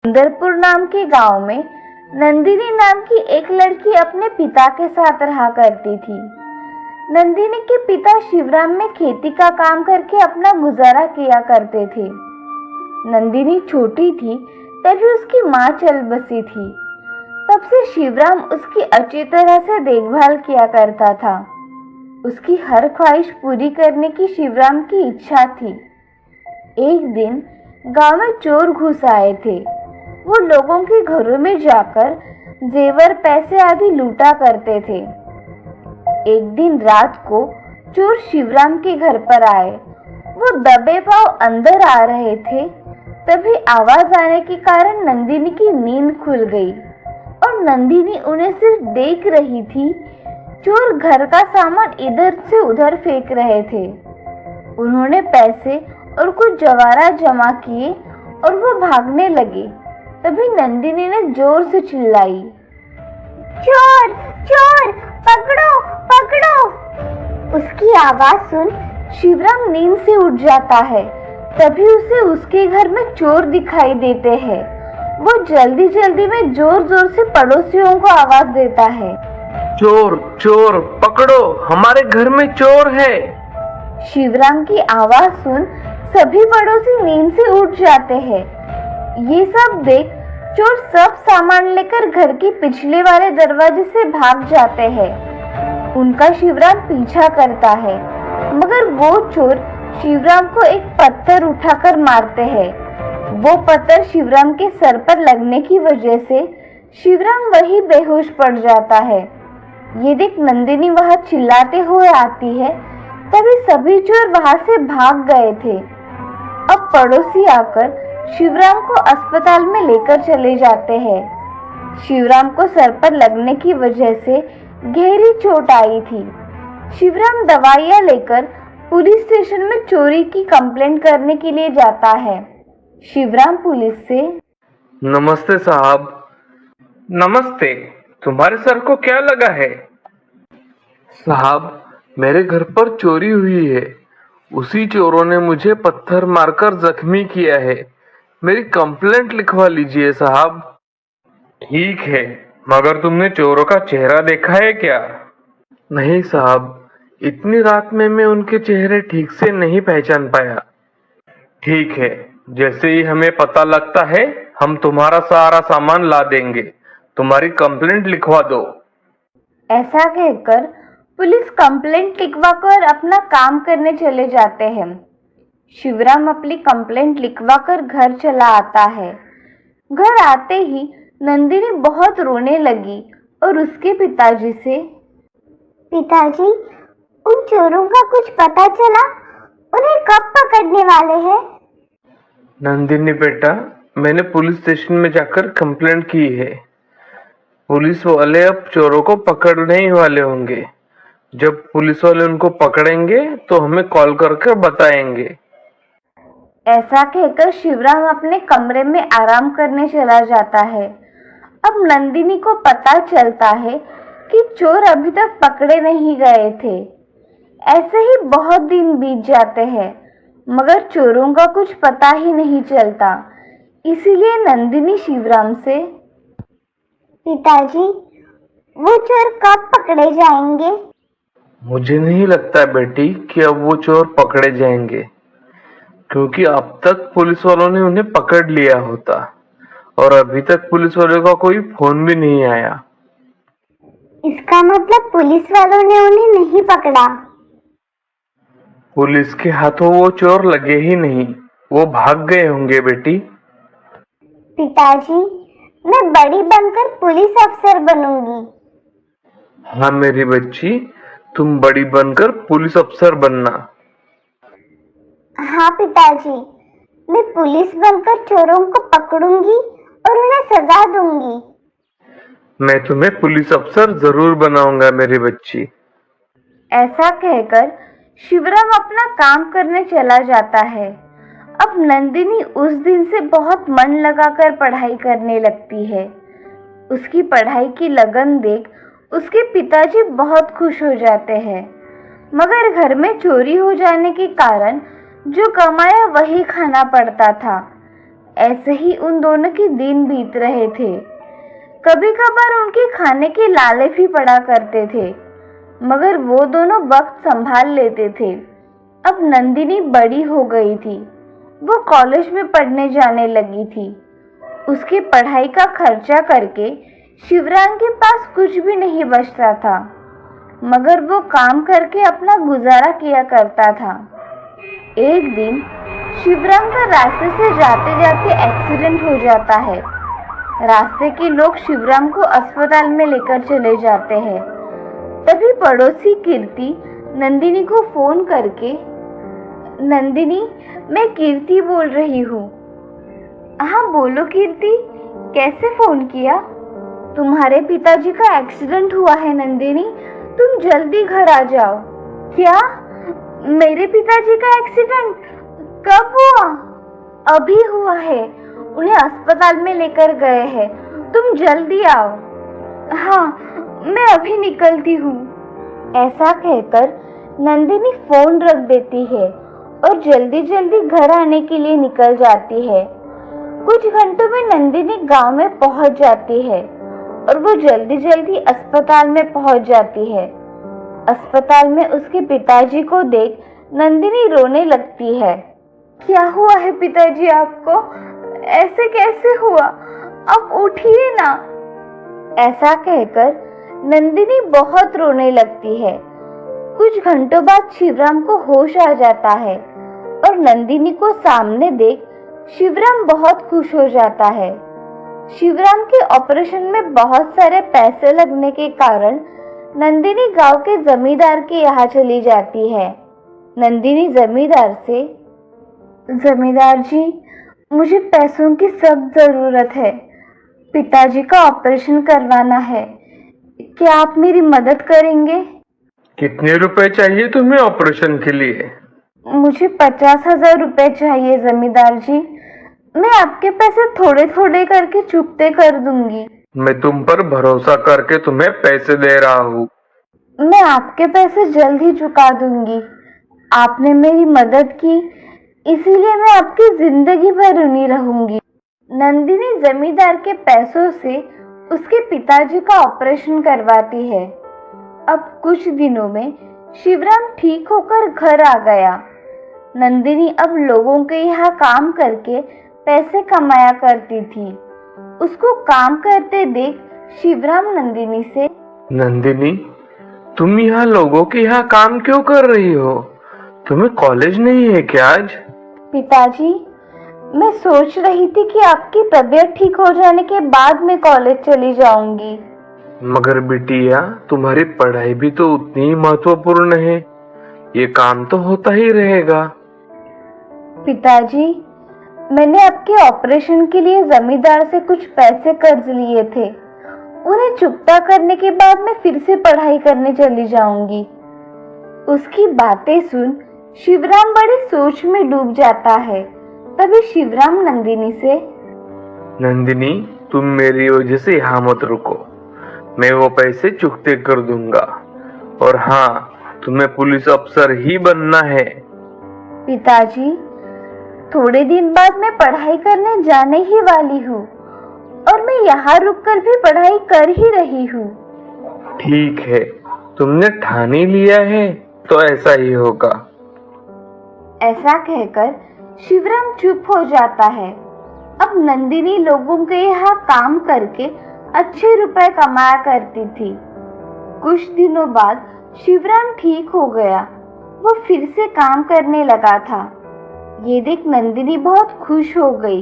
सुंदरपुर नाम के गांव में नंदिनी नाम की एक लड़की अपने पिता के साथ रहा करती थी। नंदिनी के पिता शिवराम में खेती का काम करके अपना गुजारा किया करते थे। नंदिनी छोटी थी तभी उसकी माँ चल बसी थी। तब से शिवराम उसकी अच्छी तरह से देखभाल किया करता था। उसकी हर ख्वाहिश पूरी करने की शिवराम की इच्छा थी। एक दिन गांव में चोर घुस आए थे। वो लोगों के घरों में जाकर जेवर, पैसे आदि लूटा करते थे। एक दिन रात को चोर शिवराम के घर पर आए। वो दबे पांव अंदर आ रहे थे। तभी आवाज आने के कारण नंदिनी की नींद खुल गई और नंदिनी उन्हें सिर्फ देख रही थी। चोर घर का सामान इधर से उधर फेंक रहे थे। उन्होंने पैसे और कुछ जवाहरात जमा किए और वो भागने लगे। तभी नंदिनी ने जोर से चिल्लाई, चोर चोर, पकड़ो पकड़ो। उसकी आवाज सुन शिवराम नींद से उठ जाता है। तभी उसे उसके घर में चोर दिखाई देते हैं। वो जल्दी जल्दी में जोर जोर से पड़ोसियों को आवाज देता है, चोर चोर, पकड़ो, हमारे घर में चोर है। शिवराम की आवाज सुन सभी पड़ोसी नींद से उठ जाते हैं। ये सब देख चोर सब सामान लेकर घर के पिछले वाले दरवाजे से भाग जाते हैं। उनका शिवराम पीछा करता है, मगर वो चोर शिवराम को एक पत्थर उठाकर मारते हैं। वो पत्थर शिवराम के सर पर लगने की वजह से शिवराम वही बेहोश पड़ जाता है। ये देख नंदिनी वहां चिल्लाते हुए आती है। तभी सभी चोर वहां से भाग गए थे। अब पड़ोसी आकर शिवराम को अस्पताल में लेकर चले जाते हैं। शिवराम को सर पर लगने की वजह से गहरी चोट आई थी। शिवराम दवाइयां लेकर पुलिस स्टेशन में चोरी की कंप्लेंट करने के लिए जाता है। शिवराम पुलिस से, नमस्ते साहब। नमस्ते, तुम्हारे सर को क्या लगा है? साहब, मेरे घर पर चोरी हुई है। उसी चोरों ने मुझे पत्थर मारकर जख्मी किया है। मेरी कंप्लेंट लिखवा लीजिए साहब। ठीक है, मगर तुमने चोरों का चेहरा देखा है क्या? नहीं साहब, इतनी रात में मैं उनके चेहरे ठीक से नहीं पहचान पाया। ठीक है, जैसे ही हमें पता लगता है हम तुम्हारा सारा सामान ला देंगे। तुम्हारी कंप्लेंट लिखवा दो। ऐसा कहकर पुलिस कंप्लेंट लिखवाकर अपना काम करने चले जाते हैं। शिवराम अपनी कंप्लेंट लिखवाकर घर चला आता है। घर आते ही नंदिनी बहुत रोने लगी और उसके पिताजी से, पिताजी, उन चोरों का कुछ पता चला? उन्हें कब पकड़ने वाले हैं? नंदिनी बेटा, मैंने पुलिस स्टेशन में जाकर कंप्लेंट की है। पुलिस वाले अब चोरों को पकड़ने ही वाले होंगे। जब पुलिस वाले उनको पकड़ेंगे तो हमें कॉल करके बताएंगे। ऐसा कहकर शिवराम अपने कमरे में आराम करने चला जाता है। अब नंदिनी को पता चलता है कि चोर अभी तक पकड़े नहीं गए थे। ऐसे ही बहुत दिन बीत जाते हैं, मगर चोरों का कुछ पता ही नहीं चलता। इसीलिए नंदिनी शिवराम से, पिताजी, वो चोर कब पकड़े जाएंगे? मुझे नहीं लगता बेटी कि अब वो चोर पकड़े जाएंगे, क्योंकि अब तक पुलिस वालों ने उन्हें पकड़ लिया होता और अभी तक पुलिस वालों का कोई फोन भी नहीं आया। इसका मतलब पुलिस वालों ने उन्हें नहीं पकड़ा। पुलिस के हाथों वो चोर लगे ही नहीं, वो भाग गए होंगे बेटी। पिताजी, मैं बड़ी बनकर पुलिस अफसर बनूंगी। हाँ मेरी बच्ची, तुम बड़ी बनकर पुलिस अफसर बनना। हाँ पिताजी, मैं पुलिस बनकर चोरों को पकड़ूंगी और उन्हें सजा दूंगी। मैं तुम्हें पुलिस अफसर जरूर बनाऊंगा मेरी बच्ची। ऐसा कहकर शिवराम अपना काम करने चला जाता है। अब नंदिनी उस दिन से बहुत मन लगाकर पढ़ाई करने लगती है। उसकी पढ़ाई की लगन देख उसके पिताजी बहुत खुश हो जाते हैं, मगर घर में चोरी हो जाने के कारण जो कमाया वही खाना पड़ता था। ऐसे ही उन दोनों के दिन बीत रहे थे। कभी कभार उनके खाने के लाले भी पड़ा करते थे, मगर वो दोनों वक्त संभाल लेते थे। अब नंदिनी बड़ी हो गई थी, वो कॉलेज में पढ़ने जाने लगी थी। उसकी पढ़ाई का खर्चा करके शिवराम के पास कुछ भी नहीं बचता था, मगर वो काम करके अपना गुजारा किया करता था। एक दिन शिवराम का रास्ते से जाते जाते एक्सीडेंट हो जाता है। रास्ते के लोग शिवराम को अस्पताल में लेकर चले जाते हैं। तभी पड़ोसी कीर्ति नंदिनी को फोन करके, नंदिनी, मैं कीर्ति बोल रही हूँ। हाँ बोलो कीर्ति, कैसे फोन किया? तुम्हारे पिताजी का एक्सीडेंट हुआ है नंदिनी, तुम जल्दी घर आ जाओ। क्या? मेरे पिताजी का एक्सीडेंट कब हुआ? अभी हुआ है, उन्हें अस्पताल में लेकर गए हैं, तुम जल्दी आओ। हाँ, मैं अभी निकलती हूँ। ऐसा कहकर नंदिनी फोन रख देती है और जल्दी जल्दी घर आने के लिए निकल जाती है। कुछ घंटों में नंदिनी गांव में पहुंच जाती है और वो जल्दी जल्दी अस्पताल में पहुंच जाती है। अस्पताल में उसके पिताजी को देख नंदिनी रोने लगती है। क्या हुआ है पिताजी आपको? ऐसे कैसे हुआ? अब उठिए ना। ऐसा कहकर नंदिनी बहुत रोने लगती है। कुछ घंटों बाद शिवराम को होश आ जाता है और नंदिनी को सामने देख शिवराम बहुत खुश हो जाता है। शिवराम के ऑपरेशन में बहुत सारे पैसे लगने के कारण नंदिनी गांव के जमींदार के यहाँ चली जाती है। नंदिनी जमींदार से, जमींदार जी, मुझे पैसों की सख्त जरूरत है, पिताजी का ऑपरेशन करवाना है, क्या आप मेरी मदद करेंगे? कितने रुपए चाहिए तुम्हें ऑपरेशन के लिए? मुझे 50,000 रुपए चाहिए जमींदार जी। मैं आपके पैसे थोड़े थोड़े करके चुकते कर दूंगी। मैं तुम पर भरोसा करके तुम्हें पैसे दे रहा हूँ। मैं आपके पैसे जल्द ही चुका दूंगी। आपने मेरी मदद की, इसीलिए मैं आपकी जिंदगी भर ऋणी रहूंगी। नंदिनी जमींदार के पैसों से उसके पिताजी का ऑपरेशन करवाती है। अब कुछ दिनों में शिवराम ठीक होकर घर आ गया। नंदिनी अब लोगों के यहाँ काम करके पैसे कमाया करती थी। उसको काम करते देख शिवराम नंदिनी से, नंदिनी, तुम यहाँ लोगों के यहाँ काम क्यों कर रही हो? तुम्हें कॉलेज नहीं है क्या आज? पिताजी, मैं सोच रही थी कि आपकी तबीयत ठीक हो जाने के बाद मैं कॉलेज चली जाऊंगी। मगर बिटिया, तुम्हारी पढ़ाई भी तो उतनी ही महत्वपूर्ण है, ये काम तो होता ही रहेगा। पिताजी, मैंने आपके ऑपरेशन के लिए जमींदार से कुछ पैसे कर्ज लिए थे, उन्हें चुकता करने के बाद मैं फिर से पढ़ाई करने चली जाऊंगी। उसकी बातें सुन शिवराम बड़ी सोच में डूब जाता है। तभी शिवराम नंदिनी से, नंदिनी, तुम मेरी वजह से यहाँ मत रुको, मैं वो पैसे चुकते कर दूंगा। और हाँ, तुम्हें पुलिस अफसर ही बनना है। पिताजी, थोड़े दिन बाद मैं पढ़ाई करने जाने ही वाली हूँ और मैं यहाँ रुककर भी पढ़ाई कर ही रही हूँ। ठीक है, तुमने ठान ही लिया है तो ऐसा ही होगा। ऐसा कहकर शिवराम चुप हो जाता है। अब नंदिनी लोगों के यहाँ काम करके अच्छे रुपए कमाया करती थी। कुछ दिनों बाद शिवराम ठीक हो गया, वो फिर से काम करने लगा था। ये देख नंदिनी बहुत खुश हो गई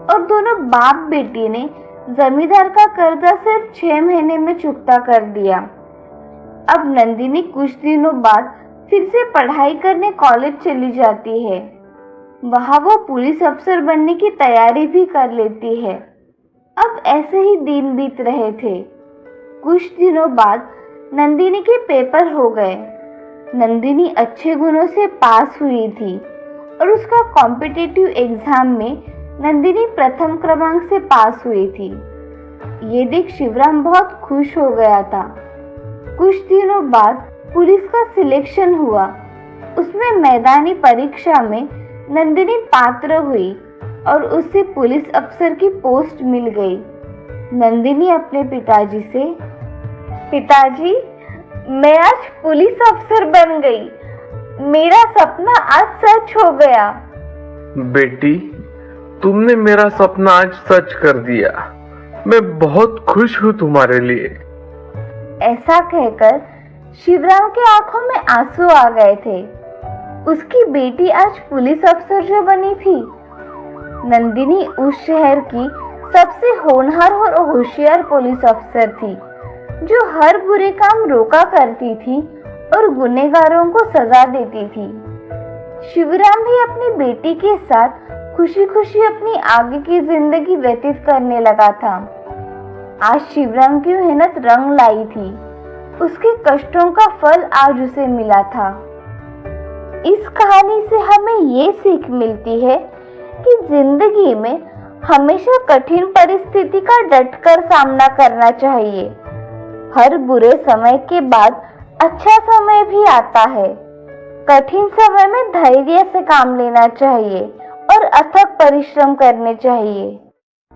और दोनों बाप बेटी ने जमींदार का कर्जा सिर्फ 6 महीने में चुकता कर दिया। अब नंदिनी कुछ दिनों बाद फिर से पढ़ाई करने कॉलेज चली जाती है। वहाँ वो पुलिस अफसर बनने की तैयारी भी कर लेती है। अब ऐसे ही दिन बीत रहे थे। कुछ दिनों बाद नंदिनी के पेपर हो गए। नंदिनी अच्छे गुणों से पास हुई थी और उसका कॉम्पिटिटिव एग्जाम में नंदिनी प्रथम क्रमांक से पास हुई थी। ये देख शिवराम बहुत खुश हो गया था। कुछ दिनों बाद पुलिस का सिलेक्शन हुआ। उसमें मैदानी परीक्षा में नंदिनी पात्र हुई और उसे पुलिस अफसर की पोस्ट मिल गई। नंदिनी अपने पिताजी से, पिताजी, मैं आज पुलिस अफसर बन गई। मेरा सपना आज सच हो गया। बेटी, तुमने मेरा सपना आज सच कर दिया। मैं बहुत खुश हूँ तुम्हारे लिए। ऐसा कहकर शिवराम के आंखों में आंसू आ गए थे। उसकी बेटी आज पुलिस अफसर जो बनी थी। नंदिनी उस शहर की सबसे होनहार और होशियार पुलिस अफसर थी, जो हर बुरे काम रोका करती थी और गुनहगारों को सजा देती थी। शिवराम भी अपनी बेटी के साथ खुशी खुशी अपनी आगे की जिंदगी व्यतीत करने लगा था। आज शिवराम की मेहनत रंग लाई थी। उसके कष्टों का फल आज उसे मिला था। इस कहानी से हमें ये सीख मिलती है कि जिंदगी में हमेशा कठिन परिस्थिति का डटकर सामना करना चाहिए। हर बुरे समय के बाद अच्छा समय भी आता है। कठिन समय में धैर्य से काम लेना चाहिए और अथक परिश्रम करने चाहिए।